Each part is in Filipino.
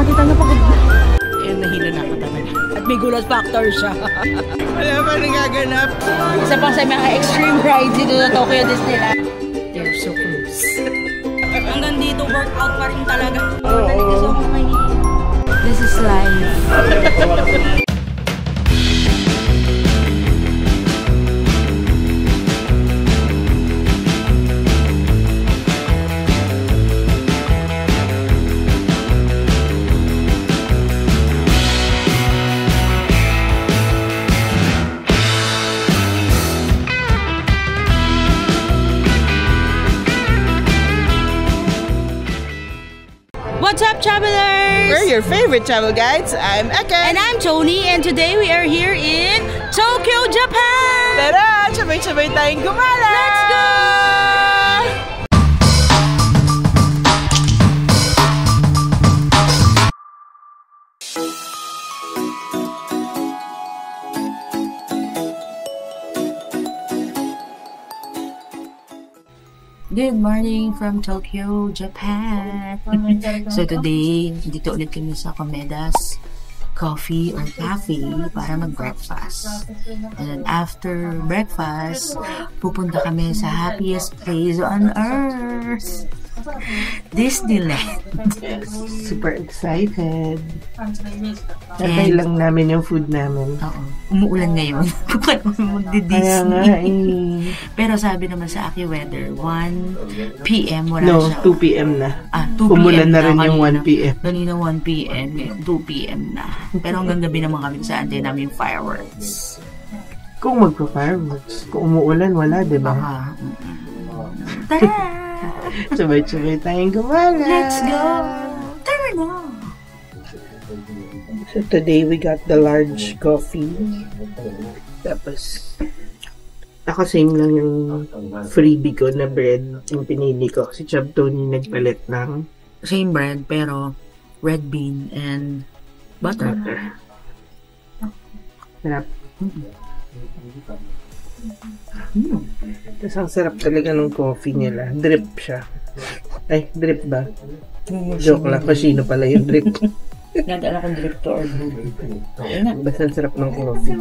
Kita niyo pagod. Ayun, nahilo na ako talaga. At may gulat factor siya. Wala pa nagaganap. Isa pa sa mga extreme rides dito sa Tokyo Disneyland. They're so close. Hanggang dito, workout pa rin talaga. This is life. What's up, travelers? We're your favorite travel guides. I'm Eka. And I'm Tony, and today we are here in Tokyo, Japan! Tara! Sabay-sabay tayong gumala! Let's go! Good morning from Tokyo, Japan. So today, dito ulit kami sa Komeda's Coffee or Cafe para mag-breakfast. And then after breakfast, pupunta kami sa happiest place on earth, Disneyland. Super excited. Tatay lang namin yung food namin. Oo. Umuulan ngayon. Magdi-Disney. Kaya nga Pero sabi naman sa AccuWeather, 1 p.m. wala siya. 2 p.m. na. 2 p.m. Umulan na rin yung 1 p.m. Kanina 1 p.m. 2 p.m. na. Pero hanggang gabi naman kami sa antay namin yung fireworks. Kung magpa-fireworks, kung umuulan, wala, diba? Tara! Sabay-sabay tayong gumala! Let's go! Tara na! So today we got the large coffee. Tapos, ako same lang yung freebie ko na bread yung pinili ko. Si Chub Tony nagpalit ng same bread pero red bean and butter. Sarap. Tapos ang sarap talaga ng coffee nila. Drip siya. Ay, drip ba? Joke lang. Casino pala yung drip. Nadala kong drip to or blue. Basta ang sarap ng coffee.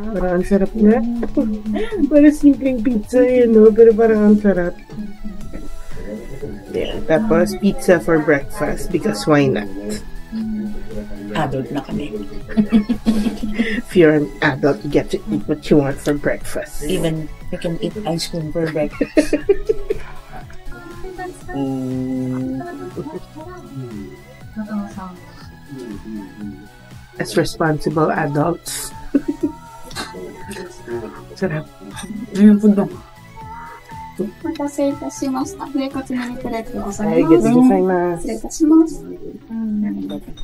Parang ang sarap na. Parang simpleng pizza yun, no? Pero parang ang sarap. Yeah. Tapos, pizza for breakfast because why not? Adult na kami. If you're an adult, you get to eat what you want for breakfast. Even we can eat ice cream for breakfast. As responsible adults. Sarap. Ano yung food ba?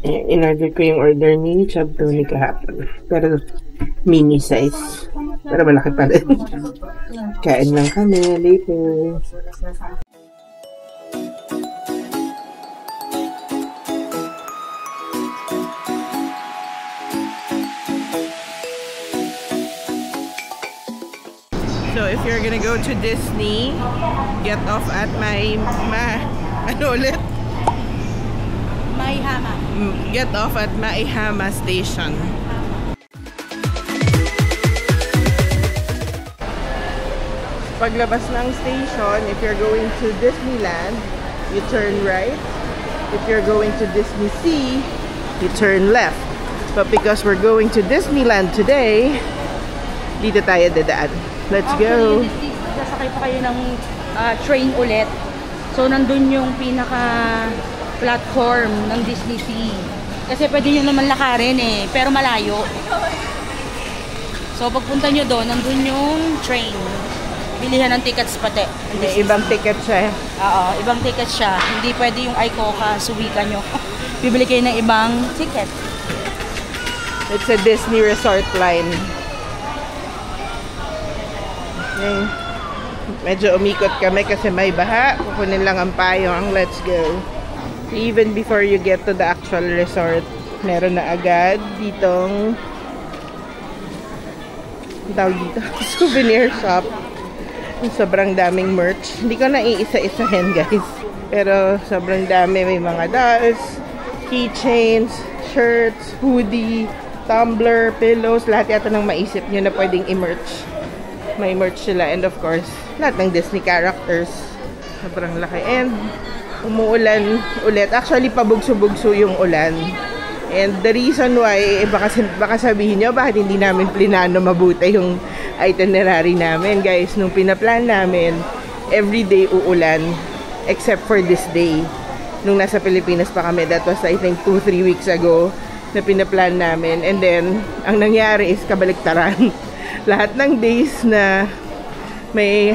In-order ko yung order ni Chub Tony kahapon. Pero mini size. Pero malaki pa rin. Kain lang kami later. So if you're gonna go to Disney, get off at ano ulit? Maihama. Get off at Maihama Station. Paglabas ng station, if you're going to Disneyland, you turn right. If you're going to Disney Sea, you turn left. But because we're going to Disneyland today, dito tayo dadaan. Let's go! Sasakay pa kayo ng train ulit. So, nandun yung pinaka-platform ng Disney Sea. Kasi pwede nyo naman lakarin eh, pero malayo. So, pagpunta nyo doon, nandun yung train. Bilihan ng tickets pati. May ibang ticket siya. Oo, ibang ticket siya. Hindi pwede yung Icoca, suwika nyo. Bibili kayo ng ibang ticket. It's a Disney Resort line. Okay. Medyo umikot kami kasi may baha. Kukunin lang ang payong. Let's go. Even before you get to the actual resort, meron na agad ditong tawag dito, souvenir shop Sobrang daming merch. Hindi ko na iisa-isahin, guys. Pero sobrang dami. May mga dolls, keychains, shirts, hoodie, tumbler, pillows. Lahat yata ng maisip nyo na pwedeng i-merch. May merch sila. And of course, lahat ng Disney characters. Sobrang laki. And umuulan ulit. Actually, pabugso-bugso yung ulan. And the reason why, baka sabihin nyo, bakit hindi namin plinano mabuti yung itinerary namin. Guys, nung pinaplan namin, everyday uulan. Except for this day. Nung nasa Pilipinas pa kami, that was I think 2-3 weeks ago na pinaplan namin. And then, ang nangyari is kabaliktaran. Lahat ng days na may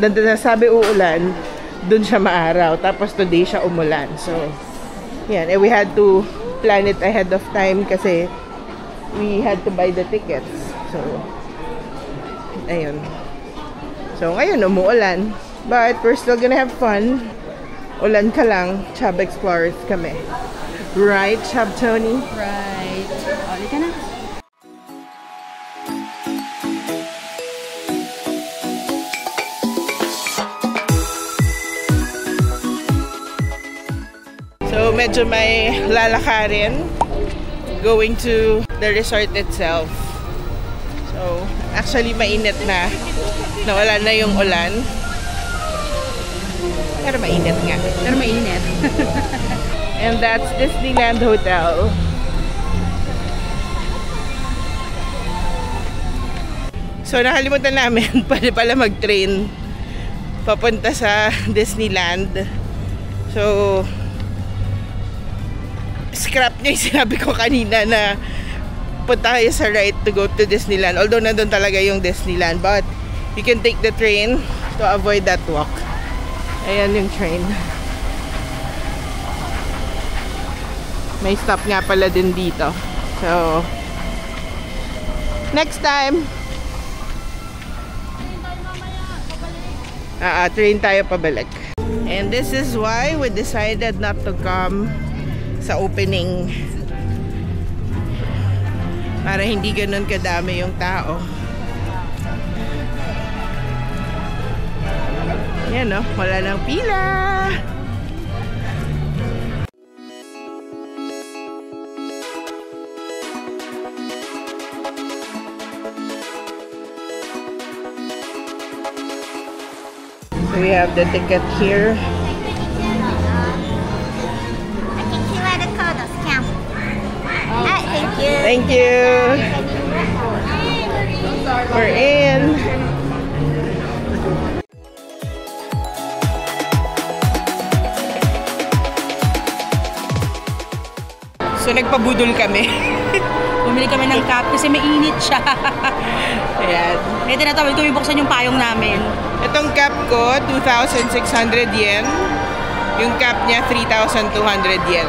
nasabi uulan, dun siya maaraw. Tapos today siya umulan. So, yan. We had to plan it ahead of time kasi we had to buy the tickets. So, ayun. So, ngayon umuulan. But we're still gonna have fun. Ulan ka lang. Chub Explorers kami. Right, Chub Tony? Right. Oli ka na. So, medyo may lalakarin going to the resort itself. So, actually mainit na. Nawala na yung ulan. Pero mainit nga. Pero mainit. And that's Disneyland Hotel. So, nakalimutan namin pwede pala mag-train papunta sa Disneyland. So, scrap niya yung sinabi ko kanina na punta kayo sa right to go to Disneyland. Although nandun talaga yung Disneyland. But you can take the train to avoid that walk. Ayan yung train. May stop nga pala din dito. So, next time. Train tayo pabalik. And this is why we decided not to come sa opening para hindi ganun kadami yung tao. Yan, no? Wala nang pila. So we have the ticket here. Thank you. We're in. So nagpabudol kami. Bumili kami ng cap kasi mainit siya. Ayan. Kaya tinatawag ko ibuksan yung payong namin. Itong cap ko, 2,600 yen. Yung cap niya, 3,200 yen.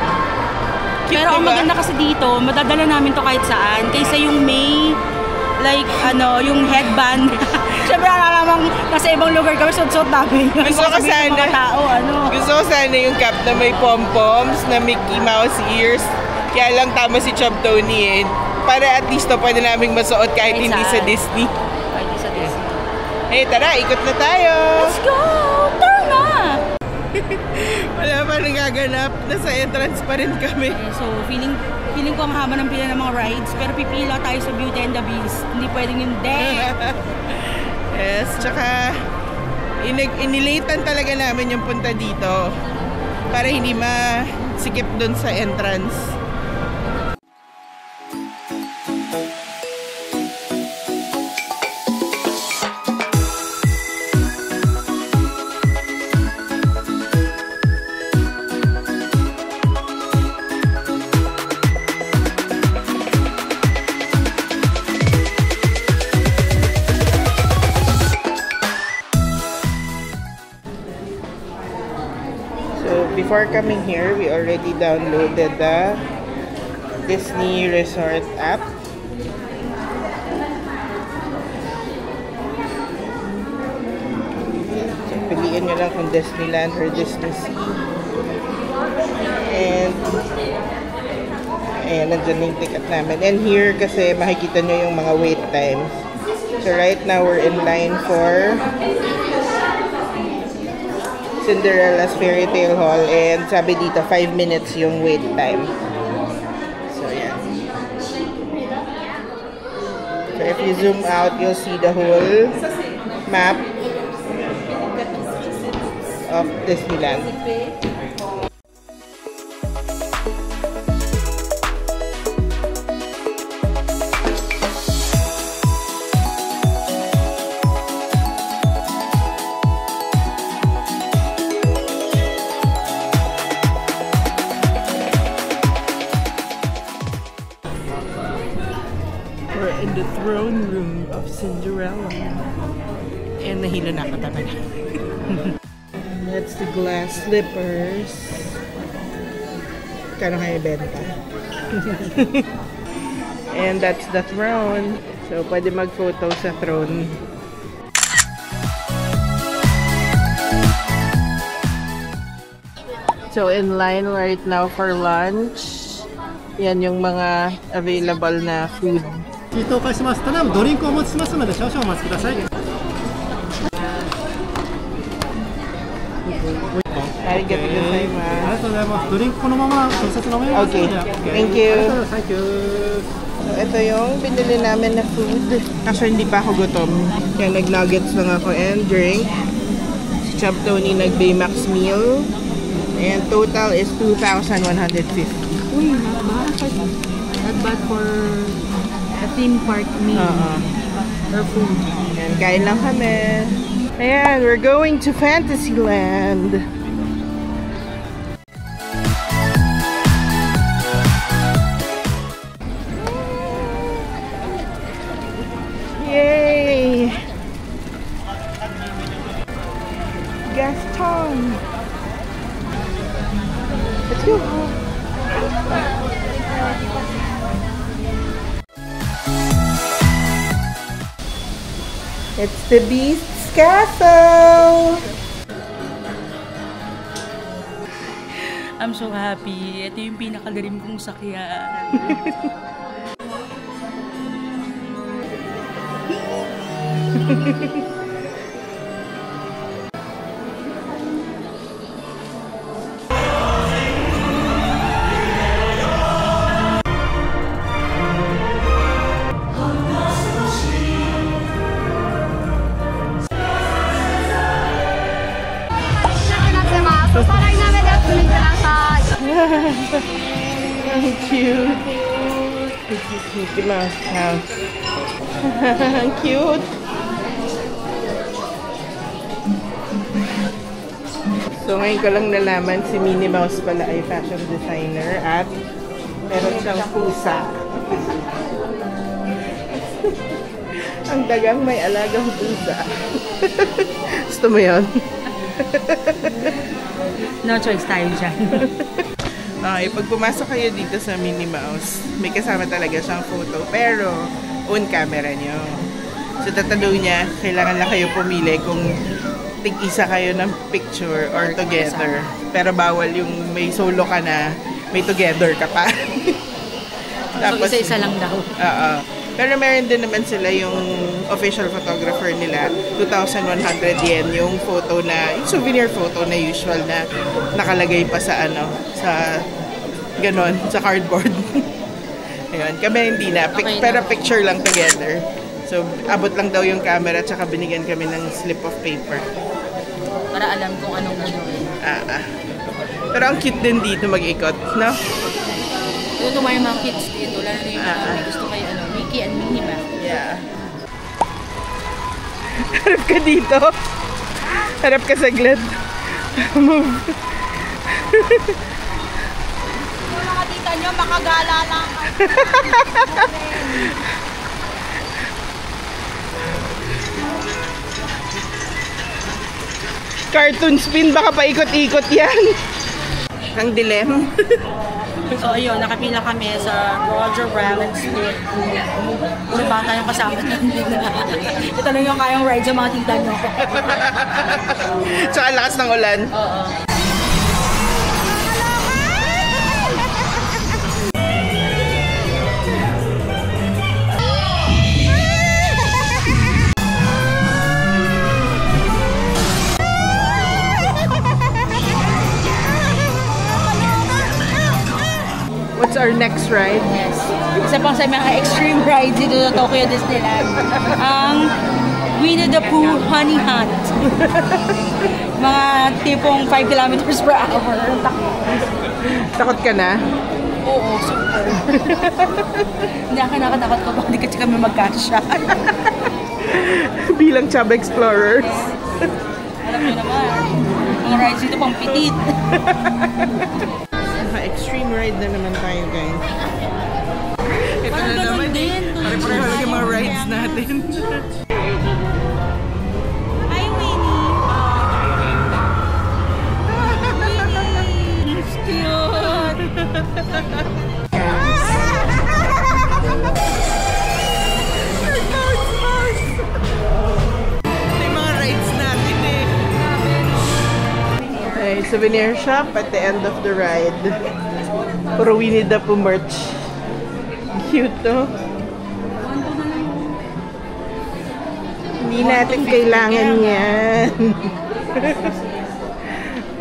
Pero ang maganda kasi dito, madadala namin to kahit saan. Kaysa yung may, like, yung headband. Siyempre, alamang nasa ibang lugar kami, suot-suot namin. Gusto ko sana yung cap na may pom-poms, na Mickey Mouse ears. Kaya lang tama si Chub Tony eh. Para at least pwede namin masuot kahit hindi sa Disney. Kahit hindi sa Disney. Hey, tara, ikot na tayo! Let's go! Tara na! Wala pa nagaganap. Nasa entrance pa rin kami. So, feeling ko ang haba ng pila ng mga rides. Pero pipila tayo sa Beauty and the Beast. Hindi pwedeng hindi. Yes, tsaka inilatean talaga namin yung punta dito para hindi masikip dun sa entrance. Before coming here, we already downloaded the Disney Resort app. So, piliin nyo lang kung Disneyland or Disney Sea. And ayan, nandyan yung ticket namin. And here, kasi makikita nyo yung mga wait times. So right now, we're in line for Cinderella's Fairy Tale Hall. And sabi dito, 5 minutes yung wait time. So, yan. So, if you zoom out, you'll see the whole map of Disneyland. We're in the throne room of Cinderella. And nahilo na ako talaga. That's the glass slippers. Kano kayo benta? And that's the throne. So, pwede mag-photo sa throne. So, in line right now for lunch. Yan yung mga available na food. 水筒化しますと、ドリンクをお持ちしますので少々お待ちください。ありがとうございます。ありがとうございます。ドリンクこのまま直接飲めますので。 Thank you. Thank you. So, ito yung binili namin na food. Kasi hindi pa ako gutom. Kaya nag-nuggets lang ako and drink. Si Chub Tony nag-Baymax meal. And total is 2,150. Uy, not bad. Not bad for a theme park meal. Or food. Ayan, kain lang kami. Ayan, we're going to Fantasyland. Yay! Gaston! Let's go! It's the Beast's Castle! I'm so happy. Ito yung pinakadarim kong sakyan. Ang cute. Mickey Mouse house. Ang cute. So ngayon ko lang nalaman si Minnie Mouse pala ay fashion designer at meron siyang pusa. Ang dagang may alagang pusa. Gusto mo yun? No choice tayo dyan. Okay, pag pumasok kayo dito sa Minnie Mouse, may kasama talaga siyang photo, pero on camera nyo. So tatanong niya, kailangan lang kayo pumili kung tig-isa kayo ng picture or together. Pero bawal yung may solo ka na, may together ka pa. Tapos, so isa-isa lang daw. Oo. Pero meron din naman sila yung official photographer nila, 2,100 yen yung photo na, yung souvenir photo na usual na nakalagay pa sa ano, sa ganon, sa cardboard. Ayun, kami hindi na, Okay pero lang. picture lang together. So, abot lang daw yung camera, tsaka binigyan kami ng slip of paper. Para alam kung anong gagawin. Pero ang cute din dito mag-ikot, no? Tutuwa yung mga kids dito, lalo na yung mga may gusto kayo, Mickey and Minnie ba? Yeah. Harap ka dito. Harap ka saglit. Move. Kung nakatita nyo, makagala lang. Cartoon spin, baka paikot-ikot yan. Ang dilim. So ayun, nakapila kami sa Roger Brown Split. May bata yung kasama namin. Ito lang yung kayang ride sa mga tita nyo. Tsaka lakas ng ulan. Oo. What's our next ride? Yes. Isa pang sa mga extreme rides dito sa Tokyo Disneyland. Ang Winnie the Pooh Honey Hunt. Mga tipong 5 kilometers per hour. Takot ka na? Oo, super. Hindi ako nakatakot ko pa. Hindi kasi kami magkasya. Bilang Chub Explorers. Alam niyo naman, mga rides dito pang pitit. Extreme ride na naman tayo, guys. Ito Parang na naman din. Pare-pareho yung mga rides natin. Hi, Winnie. Winnie. It's cute. Ito yung mga rides natin eh. Okay, souvenir shop at the end of the ride. Puro Winnie the Pooh merch. Cute, no? Hindi natin kailangan yan.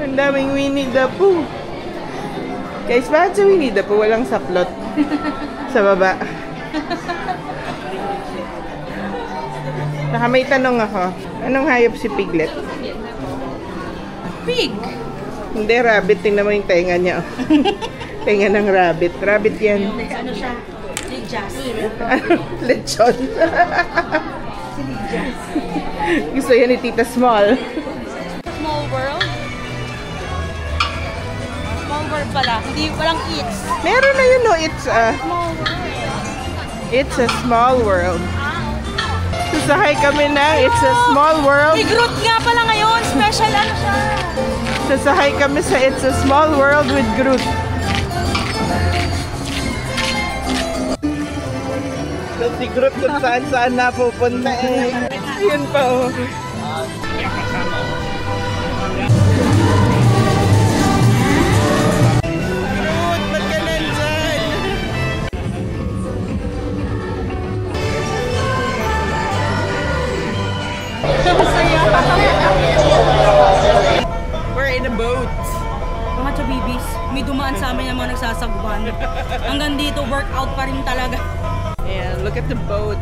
Ang daming Winnie the Pooh. Guys, bakit sa Winnie the Pooh walang saplot sa baba? Baka may tanong ako. Anong hayop si Piglet? Pig. Hindi, rabbit. Tingnan mo yung tenga niya. Tenga ng rabbit. Rabbit yan. Ano siya? Lijas. Lechon. Si Lijas. Gusto yan ni Tita Small. Small World? Small World pala. Hindi, walang eats. Meron na yun, no? It's a small world. Sasakay kami na. It's a small world. May Groot nga pala ngayon. Special ano siya. Sasakay kami sa It's a Small World with Groot. So, si Groot kung saan-saan napupunta eh. Ayun pa oh. Groot, ba't ka nandyan? We're in a boat. Mga chabibis, may dumaan sa amin yung mga nagsasagwan. Hanggang dito, workout pa rin talaga. And look at the boat.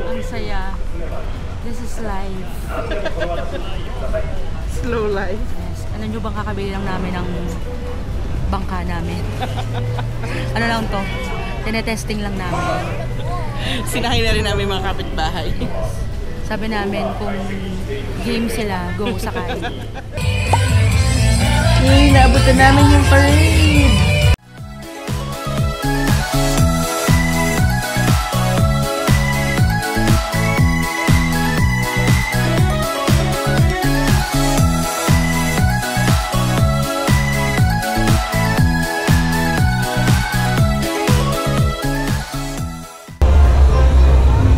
Ang saya. This is life. Slow life. Yes. Alam nyo bang kakabili lang namin ng bangka namin? Ano lang to? Tinetesting lang namin. Sinahay na rin namin mga kapitbahay. Sabi namin kung game sila, go sakay. Hey, naabutan namin yung parade.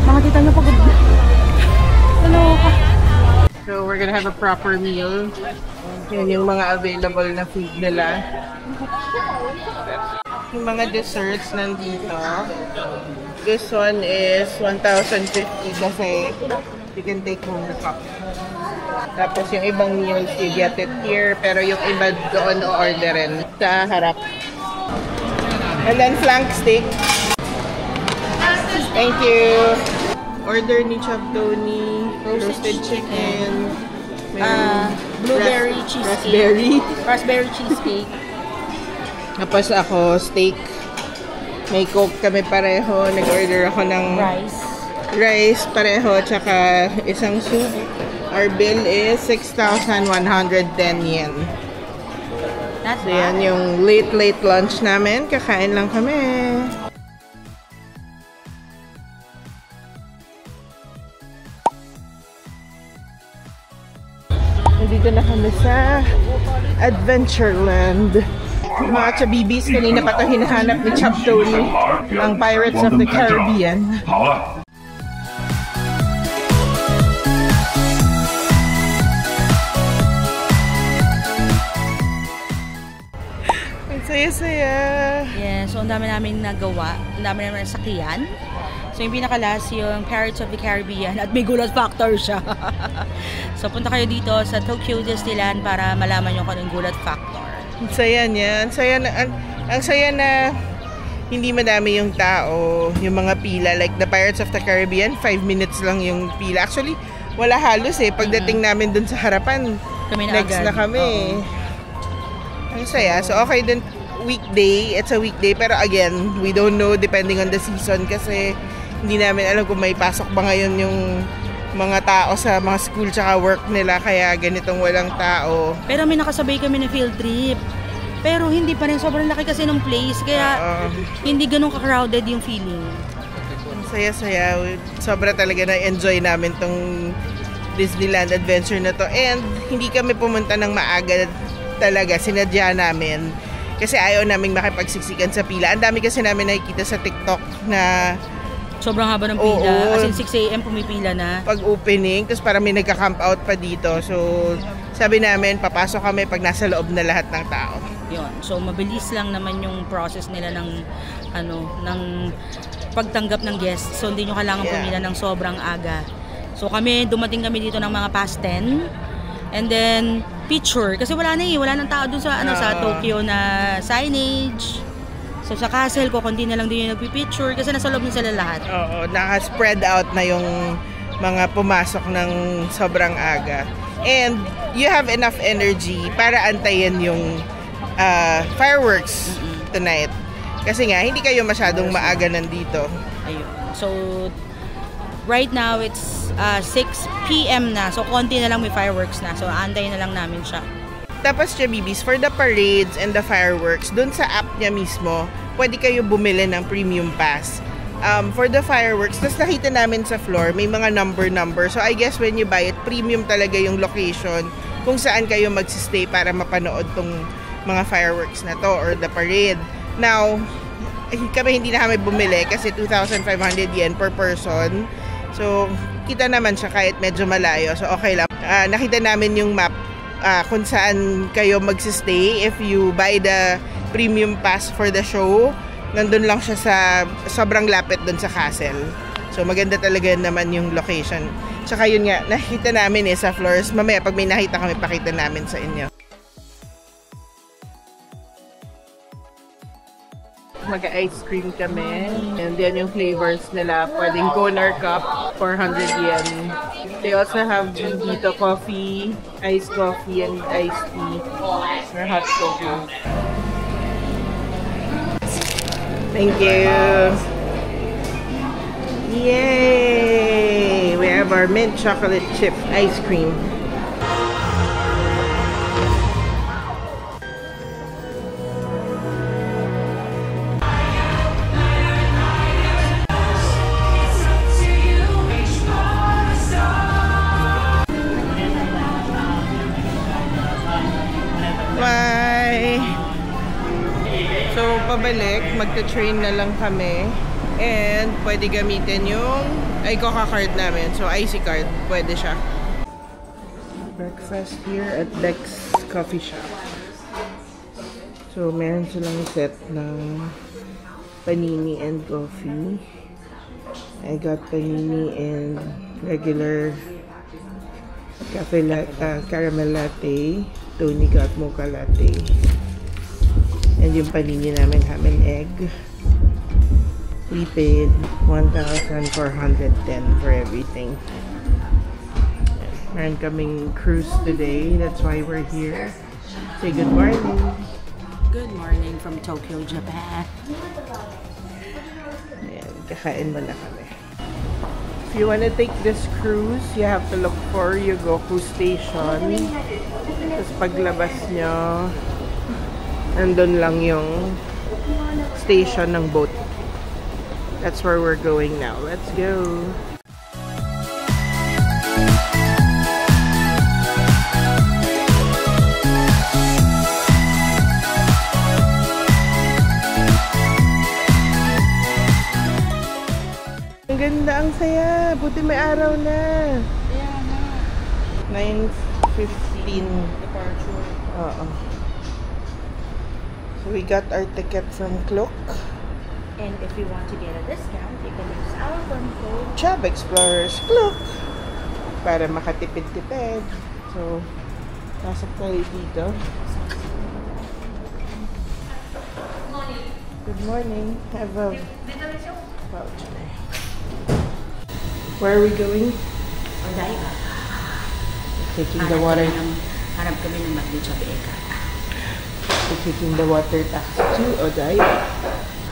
Makikita nyo pagod na. Ano ka? So, we're gonna have a proper meal. Yan yung mga available na food nila. Yung mga desserts nandito. This one is 1,050 kasi you can take home the cup. Tapos yung ibang meals, you get it here. Pero yung iba doon o-orderin sa harap. And then flank steak. Thank you. Order ni Chop Tony, roasted chicken, Blueberry cheesecake. Raspberry cheesecake. Tapos ako, steak. May coke kami pareho. Nag-order ako ng rice pareho, tsaka isang soup. Our bill is 6,110 yen. That's So yan yung late lunch namin. Kakain lang kami. Nandito na kami sa Adventureland. Mga chabibis, kanina pa ito hinahanap ni Chop Tony, ang Pirates of the Caribbean. Ang Saya-saya. Yeah, so ang dami namin nagawa. Ang dami namin nasakyan. So yung pinaka-last yung Pirates of the Caribbean at may gulat factor siya. So punta kayo dito sa Tokyo Disneyland para malaman nyo kung anong gulat factor. Ang saya niya. Ang saya na hindi madami yung tao, yung mga pila. Like the Pirates of the Caribbean, 5 minutes lang yung pila. Actually, wala halos eh. Pagdating namin dun sa harapan, Kami na next agad. na kami. Ang saya. So okay din, weekday. It's a weekday. Pero again, we don't know depending on the season kasi hindi namin alam kung may pasok ba ngayon yung mga tao sa mga school tsaka work nila. Kaya ganitong walang tao. Pero may nakasabay kami na field trip. Pero hindi pa rin, sobrang laki kasi ng place. Kaya hindi ganun ka-crowded yung feeling. Ang saya-saya. Sobra talaga na-enjoy namin tong Disneyland Adventure na to. And hindi kami pumunta ng maaga talaga. Sinadya namin. Kasi ayaw naming makipagsiksikan sa pila. Ang dami kasi namin nakikita sa TikTok na Sobrang haba ng pila. Oo. As in 6 a.m. pumipila na. pag-opening. Tapos parang may nagka-camp out pa dito. So sabi namin, papasok kami pag nasa loob na lahat ng tao. Yun. So mabilis lang naman yung process nila ng ng pagtanggap ng guests. So hindi nyo kailangan pumila ng sobrang aga. So dumating kami dito ng mga past 10. And then picture kasi wala nang tao dun sa sa Tokyo na signage. So sa castle ko kundi na lang din yung nagpi-picture kasi nasa loob na sila lahat. Oo, naka-spread out na yung mga pumasok ng sobrang aga. And you have enough energy para antayin yung fireworks tonight. Kasi nga, hindi kayo masyadong maaga nandito. Ayun. So, right now, it's 6 p.m. na. So, konti na lang may fireworks na. So, antayin na lang namin siya. Tapos, Chabibis, for the parades and the fireworks, dun sa app niya mismo, pwede kayo bumili ng premium pass. For the fireworks, tapos nakita namin sa floor, may mga number. So, I guess when you buy it, premium talaga yung location kung saan kayo magsistay para mapanood tong mga fireworks na to or the parade. Now, kami hindi na kami bumili kasi 2,500 yen per person. So, kita naman siya kahit medyo malayo. So, okay lang. Nakita namin yung map kung saan kayo magsistay if you buy the premium pass for the show. Nandun lang siya sa sobrang lapit dun sa castle. So, maganda talaga naman yung location. Tsaka yun nga, nakita namin sa floors. Mamaya, pag may nakita kami, pakita namin sa inyo. Mag-ice cream kami. And then yung flavors nila, pwedeng cone or cup, 400 yen. They also have dito coffee, iced coffee, and iced tea, or hot cocoa. Thank you! Yay! We have our mint chocolate chip ice cream. Bye! So, pabalik, magta-train na lang kami. And, pwede gamitin yung Icoca card namin. So, IC card, pwede siya. Breakfast here at Bex Coffee Shop. So, meron silang set ng panini and coffee. I got panini and regular caramel latte. Tony got mocha latte. And yung panini namin, ham and egg. We paid 1,410 for everything. Meron kaming cruise today. That's why we're here. Say good morning. Good morning from Tokyo, Japan. Ayan, kakain muna kami. If you want to take this cruise, you have to look for Yugoku Station. Tapos paglabas nyo, nandun lang yung station ng boat. That's where we're going now. Let's go! Ang ganda, ang saya. Buti may araw na. Yeah, na. 9:15. Departure. Oo. We got our ticket from Klook. And if you want to get a discount, you can use our promo code Job Explorers Klook para makatipid-tipid. So, pasok tayo dito. Good morning. Have a voucher. Where are we going? Odaiba. Taking the water. Hanap kami ng Magdicha Beeka. We're taking the water taxi to Odaiba.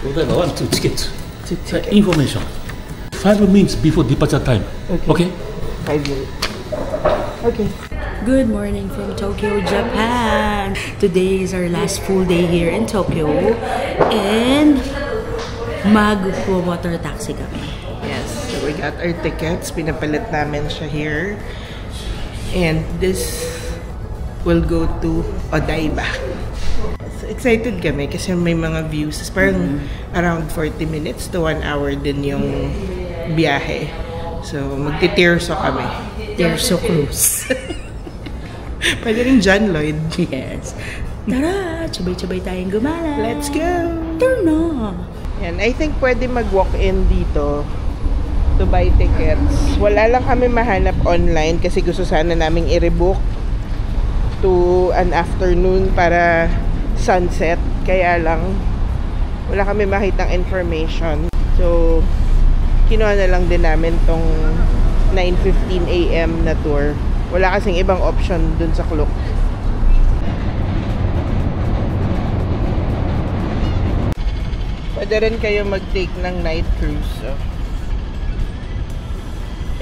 Odaiba 1, 2 tickets. 2 tickets. Information. 5 minutes before departure time. Okay? 5 minutes. Okay. Good morning from Tokyo, Japan. Today is our last full day here in Tokyo. And mag-water taxi kami. Yes. So we got our tickets. Pinapalit namin siya here. And this will go to Odaiba. So excited kami kasi may mga views. Parang around 40 minutes to 1 hour din yung biyahe. So magti-Tirso kami. Tirso cruise. Pwede rin John Lloyd. Yes. Tara, sabay-sabay tayong gumala. Let's go! Turno! Yan, I think pwede mag-walk-in dito to buy tickets. Wala lang kami mahanap online kasi gusto sana naming i-rebook to an afternoon para sunset. Kaya lang, wala kami makitang information. So, kinuha na lang din namin tong 9:15 AM na tour. Wala kasing ibang option dun sa Klook. Pwede rin kayo mag-take ng night cruise. So,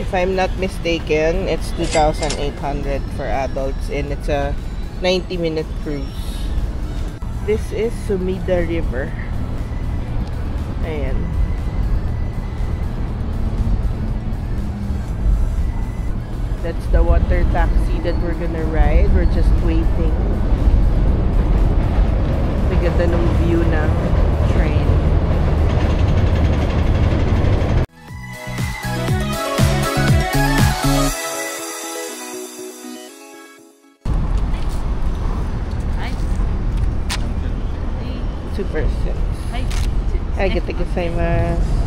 if I'm not mistaken, it's 2,800 for adults and it's a 90-minute cruise. This is Sumida River. Ayan. That's the water taxi that we're gonna ride. We're just waiting. Maganda ng view ng train. Super six. Arigatou gozaimasu.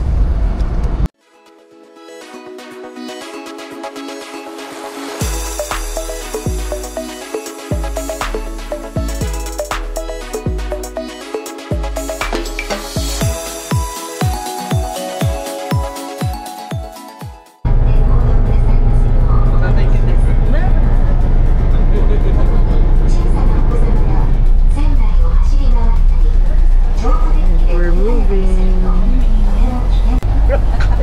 We're moving.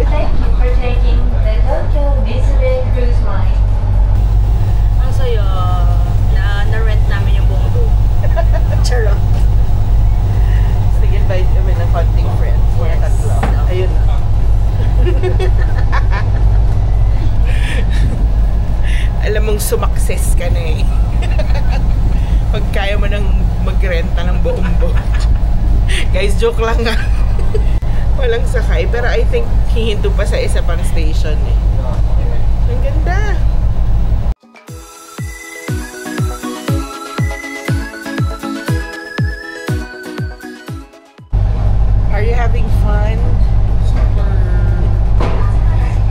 Thank you for taking the Tokyo Disney Cruise Line. Ang saya na-rent namin yung buong boat. Charot. Sige, invite kami ng konting friends. Yes. Tatlo. Ayun na. Alam mong sumakses ka na eh. Pag kaya mo nang magrenta ng buong boat. Guys, joke lang nga. Walang sakay. Pero I think hihinto pa sa isa pang station eh. Ang ganda. Are you having fun? Super.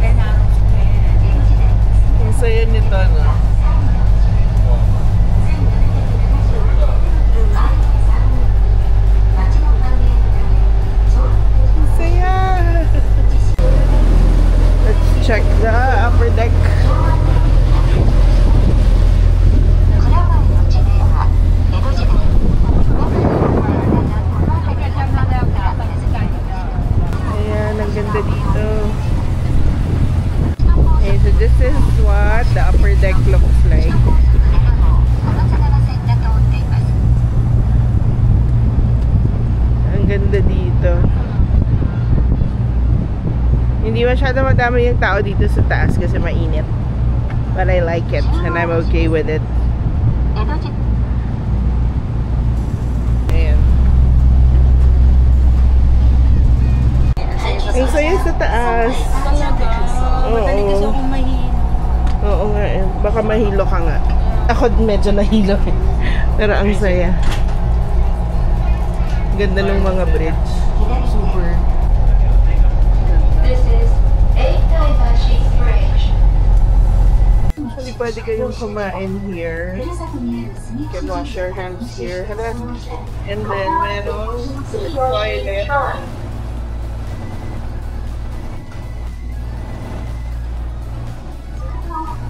10 out of 10. Ang saya nito, no? Check the upper deck. Ayan, ang ganda dito. Okay, so this is what the upper deck looks like. Ang ganda dito. Hindi masyado madami yung tao dito sa taas kasi mainit. But I like it and I'm okay with it. Ayan. Ang saya sa taas. Madali kasi akong mahilo. Oo nga eh. Baka mahilo ka nga. Ako medyo nahilo eh. Pero ang saya. Ganda ng mga bridge. Super. This is Eitaibashi Bridge. Actually, pwede kayong kumain here. You can wash your hands here. And then, merong toilet.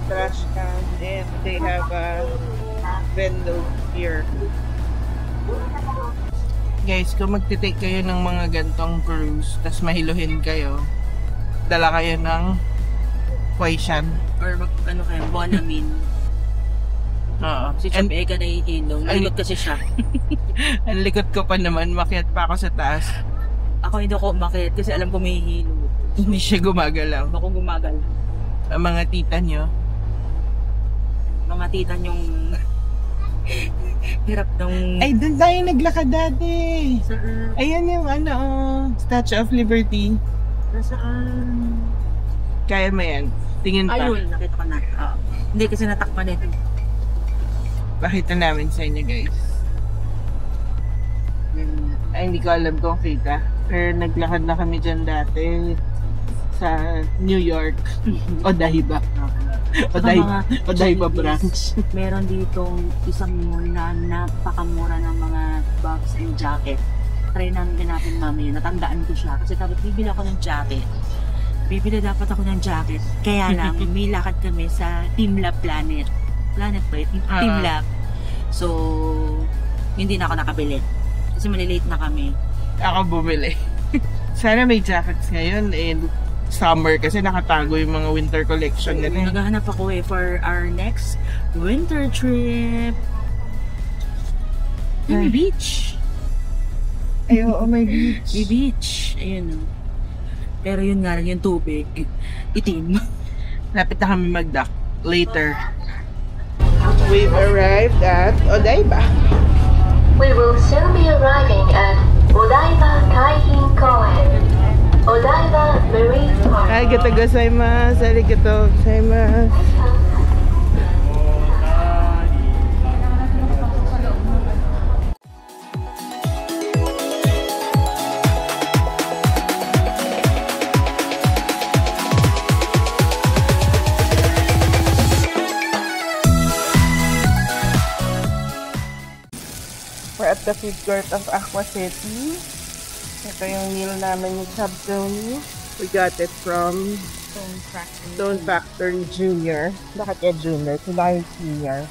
Trash can. And they have a window here. Guys, kung magtitake kayo ng mga gantong cruise, tas mahiluhin kayo, dala kayo ng Huaishan. Or ano kayo, Bonamine. Oo. Si Chop Ega nahihilo. Nalikot kasi siya. Ang likot ko pa naman, makiat pa ako sa taas. Ako hindi ako umakit kasi alam ko may hilo. Hindi siya gumagalaw. Ako gumagal. Ang mga tita nyo. Mga tita yung hirap nung... Ay, doon tayo naglakad dati. Saan? Ayan yung Statue of Liberty. Nasaan? Kaya mo yan. Tingin pa. Ayun, nakita ko na. Hindi kasi natakpan ito. Pakita namin sa inyo, guys. Ay, hindi ko alam kung kita. Pero naglakad na kami dyan dati sa New York. Odaiba. Odaiba branch. Meron ditong isang mall na napakamura ng mga bags and jacket. Try namin natin mamaya. Natandaan ko siya. Kasi dapat bibili ako ng jacket. Bibili dapat ako ng jacket. Kaya lang, may lakad kami sa Team Lab Planet. Planet ba? Team Lab. So, hindi na ako nakabili. Kasi malilate na kami. Ako bumili. Sana may jackets ngayon and summer kasi nakatago yung mga winter collection nila. Naghahanap ako for our next winter trip. May beach. Ay, oo, may beach. May beach. Ayun o. Pero yun nga, yung tubig, itim. Lapit na kami mag-dock later. We've arrived at Odaiba. We will soon be arriving at Odaiba Kaihin Koen, Odaiba Marine Park. Arigatou gozaimasu. Arigatou gozaimasu. We're at the food court of Aqua City. Ito yung meal namin ni Chub Tony. We got it from Stone Factory Junior. Bakit yan Junior? Sila yung Senior.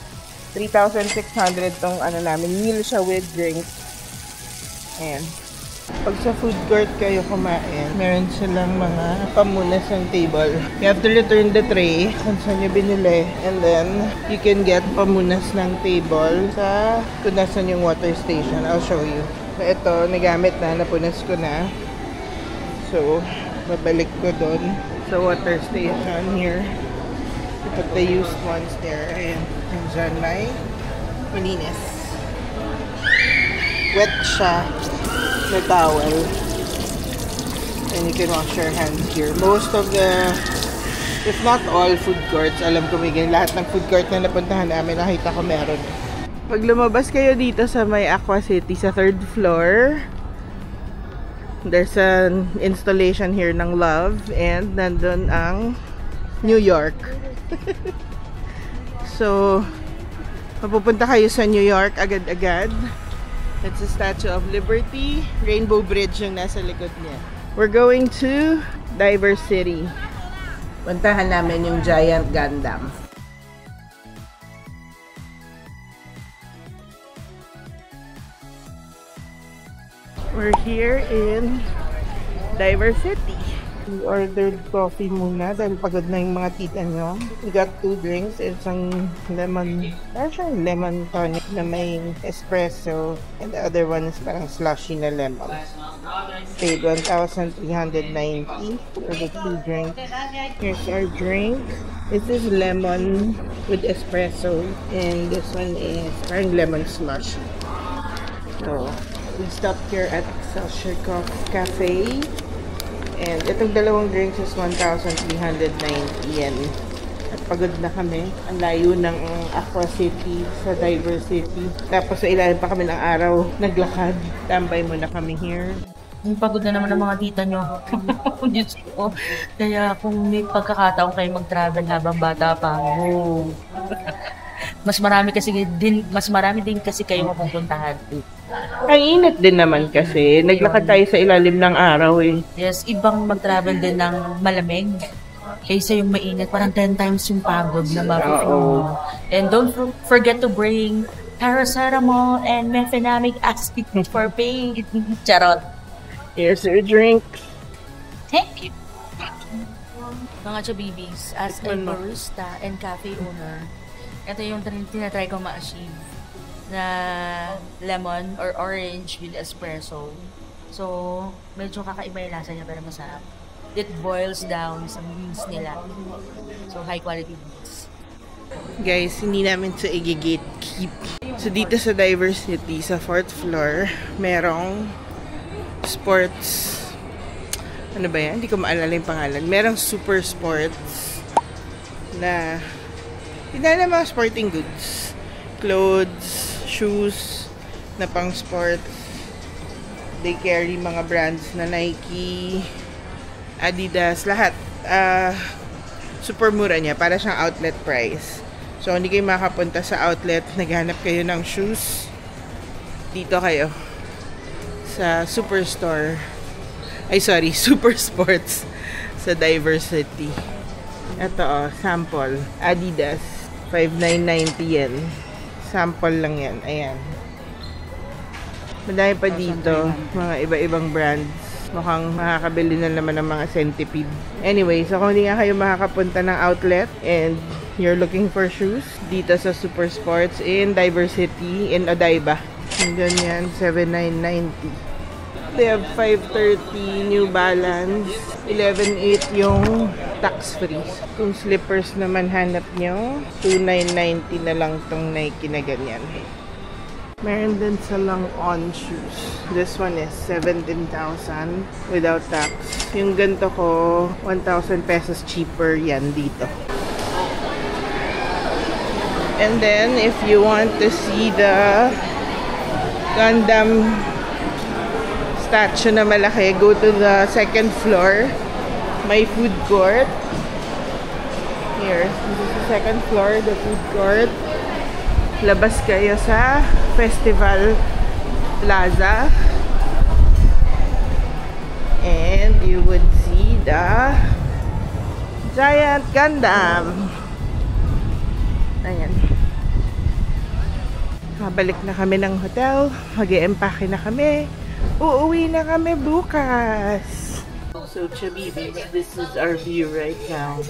3,600 tong namin. Meal siya with drinks. Ayan. Pag sa food court kayo kumain, meron silang mga pamunas ng table. You have to return the tray kung saan nyo binili. And then, you can get pamunas ng table sa kung nasan yung water station. I'll show you. So, ito, nagamit na. Napunas ko na. So, babalik ko doon sa water station here. Put the used ones there. Ayan. And dyan may malinis. Wet siya. The towel, and you can wash your hands here. Most of the, if not all food courts, alam ko may ganyan. Lahat ng food court na napuntahan namin, nakita ko meron. Pag lumabas kayo dito sa may Aqua City, sa 3rd floor, there's an installation here ng Love, and nandun ang New York. So, mapupunta kayo sa New York agad-agad. That's the Statue of Liberty. Rainbow Bridge yung nasa likod niya. We're going to Diver City. Puntahan namin yung Giant Gundam. We're here in Diver City. We ordered coffee muna dahil pagod na yung mga tita nyo. We got 2 drinks. Isang lemon tonic na may espresso. And the other one is parang slushy na lemon. Paid 1,390 for the 2 drinks. Here's our drink. This is lemon with espresso. And this one is parang lemon slushy. So, we stopped here at Excelsior Cafe. And itong dalawang drinks is 1,390 yen. At pagod na kami. Ang layo ng Aqua City sa Diversity. Tapos sa ilalim pa kami ng araw. Naglakad. Tambay muna kami here. Pagod na naman ang mga tita nyo. Diyos ko. Kaya kung may pagkakataon kayo mag-travel habang bata pa, mas marami din kasi kayo mapupuntahan. Ang init din naman kasi. Naglakad tayo sa ilalim ng araw eh. Yes, ibang mag-travel din ng malamig. Kaysa yung mainit, parang 10 times yung pagod na mapapagod. And don't forget to bring paracetamol and mefenamic acid for pain. Charot. Here's your drink. Thank you. Mga chabibis, as a barista and cafe owner, ito yung tinatry ko ma-achieve na lemon or orange with espresso. So, medyo kakaiba yung lasa niya pero masarap. It boils down sa beans nila. So, high quality beans. Guys, hindi namin sa i-gatekeep. So, dito sa Diversity, sa 4th floor, merong sports. Ano ba yan? Hindi ko maalala yung pangalan. Merong super sports na tinala mga sporting goods. Clothes, shoes, na pang sports. They carry mga brands na Nike, Adidas, lahat. Super mura niya. Para siyang outlet price. So, hindi kayo makapunta sa outlet. Naghanap kayo ng shoes. Dito kayo. Sa Superstore. Ay, sorry. Super Sports. Sa Diversity. Ito, sample. Adidas. 5,990 yen. Sample lang yan. Ayan. Madami pa dito. Mga iba-ibang brands. Mukhang makakabili na naman ng mga centipede. Anyway, so kung hindi nga kayo makakapunta ng outlet and you're looking for shoes, dito sa Super Sports in Diversity in Odaiba. Yung ganyan, 7,990. They have 530 New Balance, 11,800 yung tax-free. Kung slippers naman hanap nyo, 2,990 na lang tong Nike na ganyan. Meron din silang on shoes. This one is 17,000 without tax. Yung ganito ko, 1,000 pesos cheaper yan dito. And then, if you want to see the Gundam statue na malaki, go to the 2nd floor. May food court. Here, this is the 2nd floor, the food court. Labas kayo sa Festival Plaza. And you would see the Giant Gundam. Ayan. Kabalik na kami ng hotel. Mag-e-empake na kami. Uuwi na kami bukas. So, Chabibis, this is our view right now.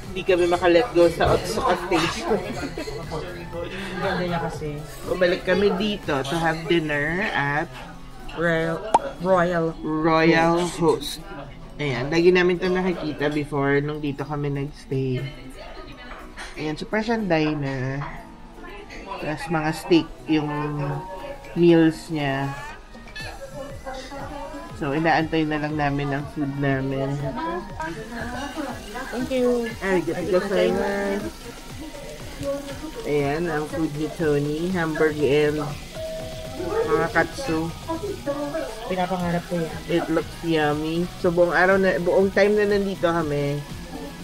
Hindi kami makalet go sa Otsuka Station. Ganda niya kasi. Bumalik kami dito to have dinner at Royal Host. Ayan, lagi namin ito nakikita before nung dito kami nagstay. Ayan, super siyang diner. Tapos mga steak yung meals niya. So, inaantay na lang namin ang food namin. Thank you. Arigatou gozaimasu. Ayan, ang food ni Tony. Hamburger and mga katsu. Pinapangarap ko yan. It looks yummy. So, buong time na nandito kami,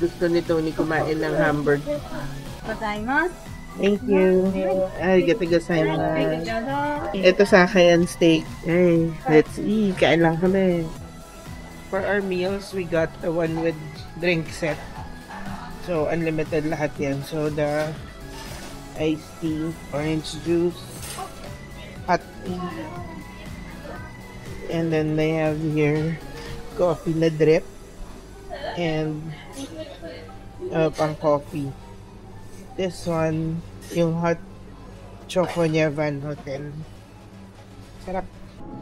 gusto ni Tony kumain ng hamburger. Gozaimasu. Thank you. Arigatou gozaimasu. Ito sa akin steak. Hey, let's eat. Kain lang kami. For our meals, we got the one with drink set. So, unlimited lahat yan. So, the iced tea, orange juice, hot tea. And then they have here coffee na drip and pang coffee. This one, yung hot choco niya Van Hotel. Sarap.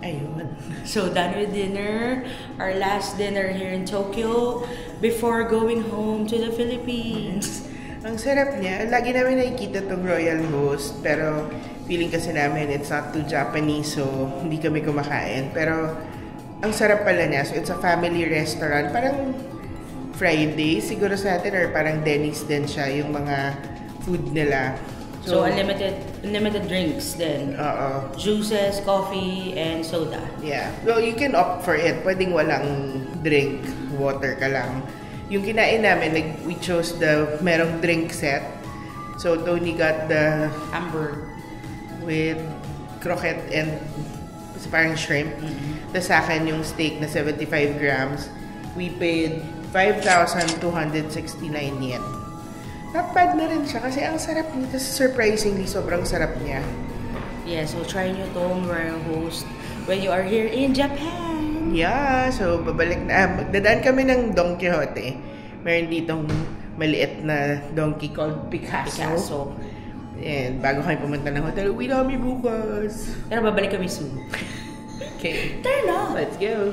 Ayun. So, done with dinner. Our last dinner here in Tokyo before going home to the Philippines. Ang sarap niya. Lagi namin nakikita itong Royal Host. Pero, feeling kasi namin it's not too Japanese. So, hindi kami kumakain. Pero, ang sarap pala niya. So, it's a family restaurant. Parang Friday siguro sa atin or parang Denny's din siya yung mga food nila. So unlimited drinks then. Juices, coffee, and soda. Yeah. Well, you can opt for it. Pwedeng walang drink, water ka lang. Yung kinain namin, like, we chose the merong drink set. So Tony got the Hamburger with croquette and parang shrimp. Tapos sa akin yung steak na 75 grams. We paid 5,269 yen. Not bad na rin siya kasi ang sarap niya. Tapos surprisingly, sobrang sarap niya. Yeah, so try nyo to mga host when you are here in Japan. Yeah, so babalik na. Dadaan kami ng Don Quixote. Meron ditong maliit na donkey called Picasso. And bago kami pumunta ng hotel, uwi na kami bukas. Pero babalik kami soon. Okay. Turn on! Let's go!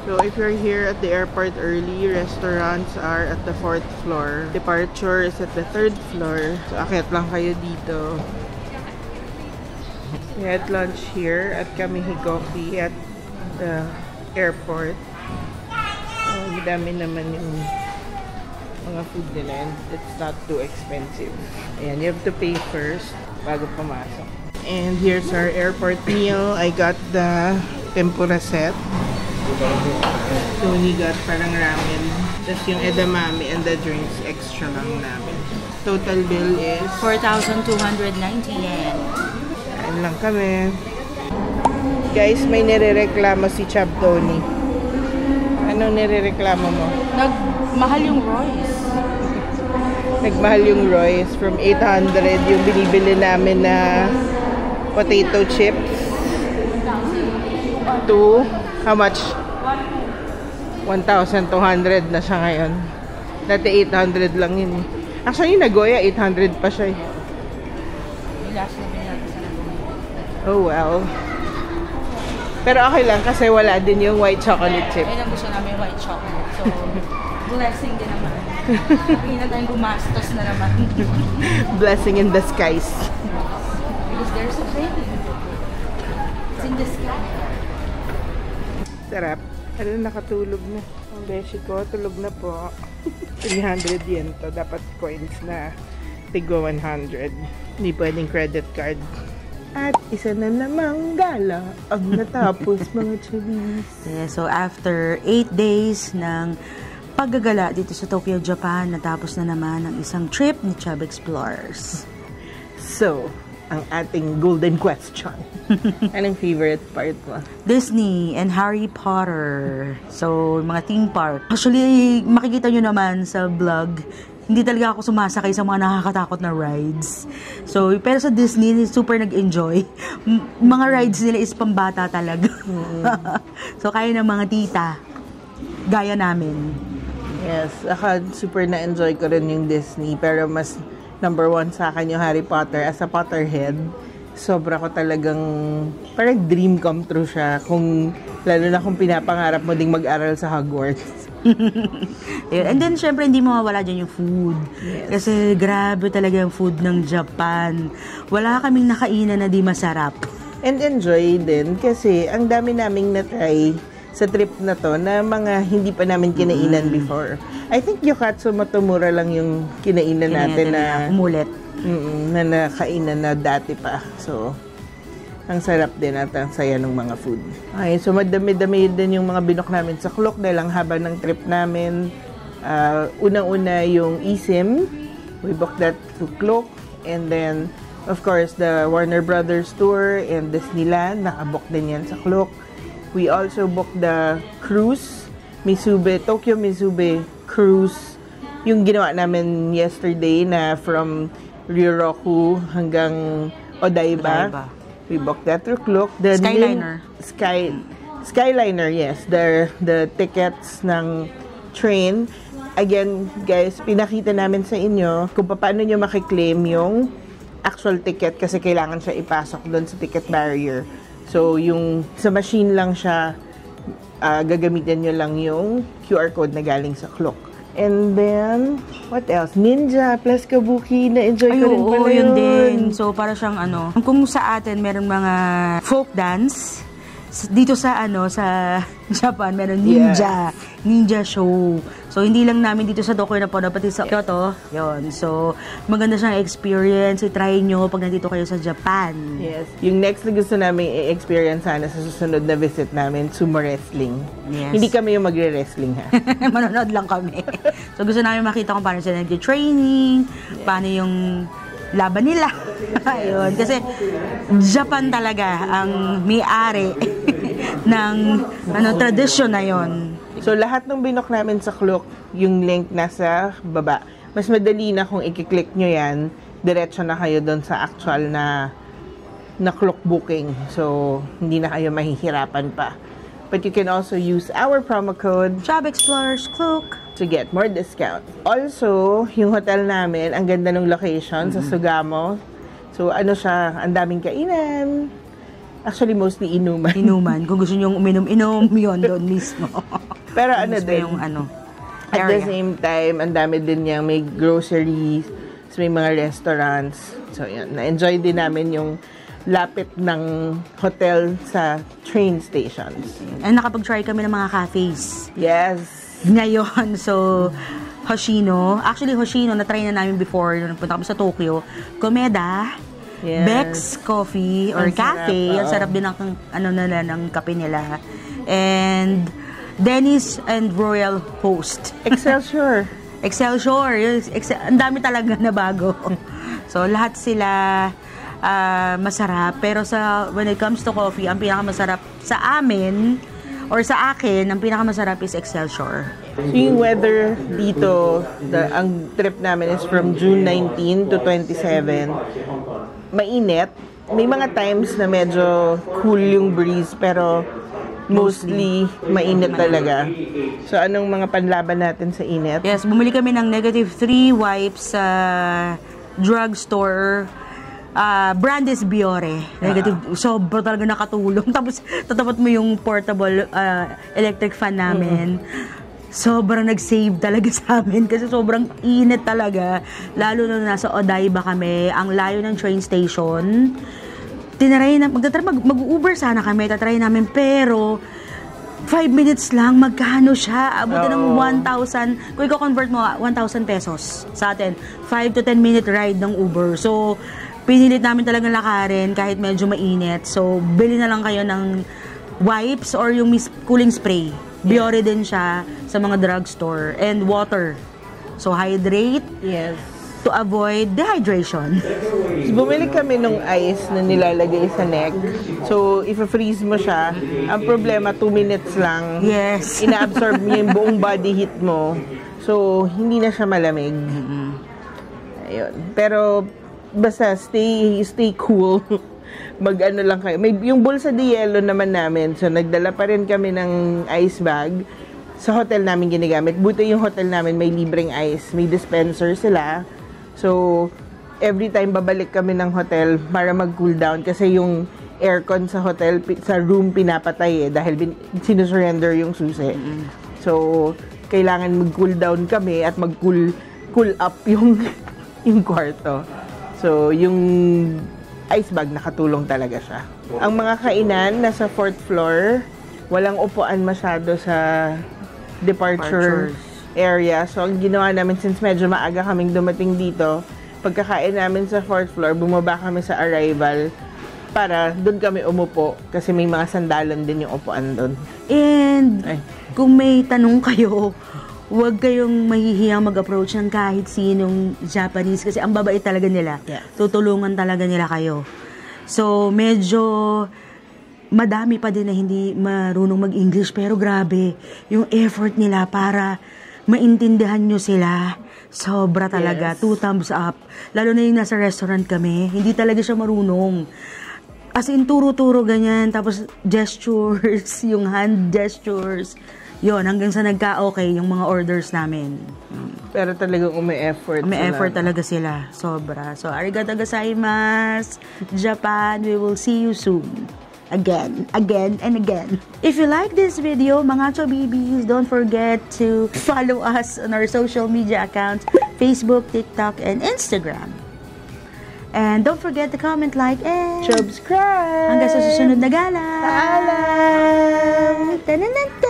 So if you're here at the airport early, restaurants are at the 4th floor. Departure is at the 3rd floor. So akyat lang kayo dito. We had lunch here at Kamihigoki at the airport. So madami naman yung mga food nila and it's not too expensive. Ayan, you have to pay first bago pumasok. And here's our airport meal. I got the tempura set. Tony got parang ramen. Tapos yung edamame and the drinks extra lang namin. Total bill is 4,290 yen. Kain lang kami. Guys, may nirereklamo si Chab Tony. Anong nirereklamo mo? Nagmahal yung Royce. Nagmahal yung Royce. From 800 yung binibili namin na potato chips to how much? 1,200 na siya ngayon. Dati 800 lang yun. Actually, Nagoya, 800 pa siya. Oh well. Pero okay lang kasi wala din yung white chocolate chip. Ayun ang gusto namin yung white chocolate. So, blessing din naman. Hindi na tayong gumastos na naman. Blessing in disguise. Because there's a thing. It's in the sky. Sarap. Ano, nakatulog na. Ang beshi ko, tulog na po. 300 yen to. Dapat coins na tigwa 100. Hindi pwedeng credit card. At isa na namang gala ang natapos mga chubis. Yeah, so after 8 days ng paggagala dito sa Tokyo, Japan, natapos na naman ang isang trip ni Chub Explorers. So, ang ating golden question. Anong favorite part mo? Disney and Harry Potter. So, mga theme park. Actually, makikita nyo naman sa vlog, hindi talaga ako sumasakay sa mga nakakatakot na rides. So, pero sa Disney, super nag-enjoy. Mga rides nila is pambata talaga. So, kaya ng mga tita, gaya namin. Yes, ako super na-enjoy ko rin yung Disney. Pero mas number 1 sa akin yung Harry Potter. As a Potterhead, sobra ko talagang parang dream come true siya. Lalo na kung pinapangarap mo ding mag-aral sa Hogwarts. And then, syempre, hindi mawawala dyan yung food. Yes. Kasi grabe talaga yung food ng Japan. Wala kaming nakainan na di masarap. And enjoy din kasi ang dami naming na-try sa trip na to na mga hindi pa namin kinainan before. I think Yokatsu Motomura lang yung kinainan natin na umulit. Na nakainan na dati pa. So, ang sarap din at ang saya ng mga food. Okay, so madami-dami din yung mga binok namin sa Klook dahil ang haba ng trip namin. Unang-una yung eSIM. We booked that to Klook. And then, of course, the Warner Brothers tour and Disneyland. Nakabook din yan sa Klook. We also booked the cruise. Tokyo Mizube cruise. Yung ginawa namin yesterday na from Ryoroku hanggang Odaiba. We booked that through Klook. The Skyliner. Skyliner, yes. The tickets ng train. Again, guys, pinakita namin sa inyo kung paano nyo makiklaim yung actual ticket kasi kailangan siya ipasok doon sa ticket barrier. So, yung sa machine lang siya gagamitin nyo lang yung QR code na galing sa Klook. And then, what else? Ninja plus Kabuki. Na-enjoy ko rin pala yun din. So, para siyang kung sa atin, meron mga folk dance. Dito sa sa Japan, meron ninja show. So, hindi lang namin dito sa Tokyo na po, pati sa Kyoto. Yun. So, maganda siyang experience. I-try nyo pag nandito kayo sa Japan. Yes. Yung next na gusto namin i-experience sana sa susunod na visit namin, sumo wrestling. Yes. Hindi kami yung magre-wrestling, ha? Manonood lang kami. So, gusto namin makita kung paano sila nag-training, paano yung laban nila. Ayun. Kasi, Japan talaga ang may-ari ng tradisyon na yon. So, lahat ng binok namin sa Klook, yung link nasa baba. Mas madali na kung i-click nyo yan, diretso na kayo doon sa actual na Klook booking. So, hindi na kayo mahihirapan pa. But you can also use our promo code Job Explorers Klook to get more discount. Also, yung hotel namin, ang ganda ng location sa Sugamo. So, siya, ang daming kainan. Actually, mostly inuman. Inuman. Kung gusto nyo uminom-inom, yun doon mismo. Pero din, yung at the same time, ang dami din niyang may groceries, may mga restaurants. So, yun. Na-enjoy din namin yung lapit ng hotel sa train stations. And nakapag-try kami ng mga cafes. Yes. Ngayon, so, Hoshino. Actually, Hoshino, na-try na namin before nung punta kami sa Tokyo. Komeda, yes. Bex Coffee or ang cafe. Ang sarap din ng kape nila. And Dennis and Royal Host. Excelsior. Ang dami talaga na bago. So, lahat sila masarap. Pero when it comes to coffee, ang pinakamasarap sa amin or sa akin, ang pinakamasarap is Excelsior. So, yung weather dito, ang trip namin is from June 19 to 27. Mainit. May mga times na medyo cool yung breeze, pero mostly mainit talaga. So, anong mga panlaban natin sa init? Yes, bumili kami ng -3 wipes sa drugstore. Brand is Biore. Sobra talaga nakatulong. Tapos, tatapat mo yung portable electric fan namin. Sobrang nag-save talaga sa amin kasi sobrang init talaga. Lalo na nasa Odaiba kami, ang layo ng train station. Tinry na, mag-Uber sana kami, tatry namin, pero 5 minutes lang, magkano siya? Abutin ng 1,000, kung i-convert mo, 1,000 pesos sa atin. 5 to 10 minute ride ng Uber. So, pinilit namin talagang lakarin kahit medyo mainit. So, bili na lang kayo ng wipes or yung cooling spray. Biore din siya sa mga drugstore. And water. So, hydrate. Yes. To avoid dehydration. Bumili kami nung ice na nilalagay sa neck. So, if-freeze mo siya, ang problema, 2 minutes lang. Yes. Ina-absorb niya yung buong body heat mo. So, hindi na siya malamig. Ayun. Pero, basta, stay cool. Mag-ano lang kayo. Yung bulsa de yelo naman namin. So, nagdala pa rin kami ng ice bag. Sa hotel namin ginagamit. Buti yung hotel namin may libreng ice. May dispenser sila. So, every time babalik kami ng hotel para mag-cool down kasi yung aircon sa hotel, sa room pinapatay dahil sinusurrender yung susi. So, kailangan mag-cool down kami at mag-cool up yung kwarto. So, yung ice bag nakatulong talaga siya. Ang mga kainan nasa 4th floor, walang upuan masyado sa departure area. So, ang ginawa namin, since medyo maaga kaming dumating dito, pagkakain namin sa 4th floor, bumaba kami sa arrival para doon kami umupo kasi may mga sandalan din yung upuan doon. And, kung may tanong kayo, huwag kayong mahihiyang mag-approach ng kahit sinong Japanese kasi ang babait talaga nila. Yeah. Tutulungan talaga nila kayo. So, medyo madami pa din na hindi marunong mag-English pero grabe, yung effort nila para maintindihan nyo sila. Sobra talaga. Yes. 2 thumbs up. Lalo na yung nasa restaurant kami, hindi talaga siya marunong. As in, turo-turo ganyan. Tapos, gestures, yung hand gestures. Yun, hanggang sa nagka-okay yung mga orders namin. Pero talagang umi-effort sila. Effort talaga sila. Sobra. So, arigatou gozaimasu. Japan, we will see you soon. again, and again. If you like this video, mga Chobibis, don't forget to follow us on our social media accounts, Facebook, TikTok, and Instagram. And don't forget to comment, like, and Subscribe! hanggang sa susunod na gala! Paalam! Tanananta!